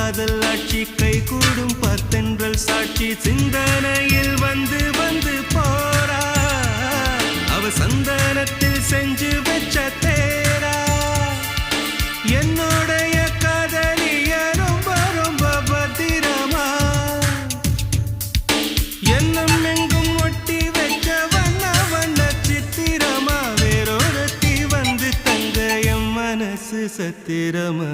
காதல் ஆட்சி கை கூடும் பார்த்தென்றல் சாட்சி சிந்தனையில் வந்து வந்து போறா அவ சந்தனத்தில் செஞ்சு வச்ச தேரா என்னுடைய காதலிய ரொம்ப ரொம்ப பத்திரமா என்னும் எங்கும் ஒட்டி வச்ச வண்ண வண்ண சித்திரமா வேறொருத்தி வந்து தங்க என் மனசு சத்திரமா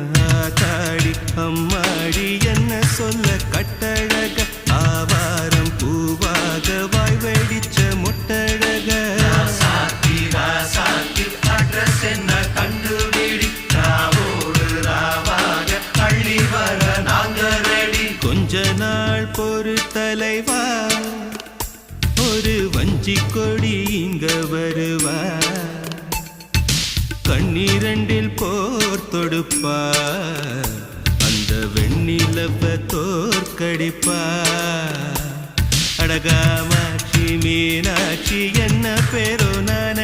தாடி அம்மாடி என்ன சொல்ல கட்டழக ஆவாரம் பூவாக வாய் வெடிச்ச முட்டழக அட்ரஸ் என்ன கண்டுபிடி ராவோடு ராவாக அள்ளி வர நாங்க ரெடி கொஞ்ச நாள் பொறு தலைவா ஒரு வஞ்சி கொடி இங்க வருவா கண்ணீரண்டில் போர் தொடுப்பா அந்த வெண்ணிலவ தோற்கடிப்பா அடகாமாட்சி மீனாட்சி என்ன பேரோ நான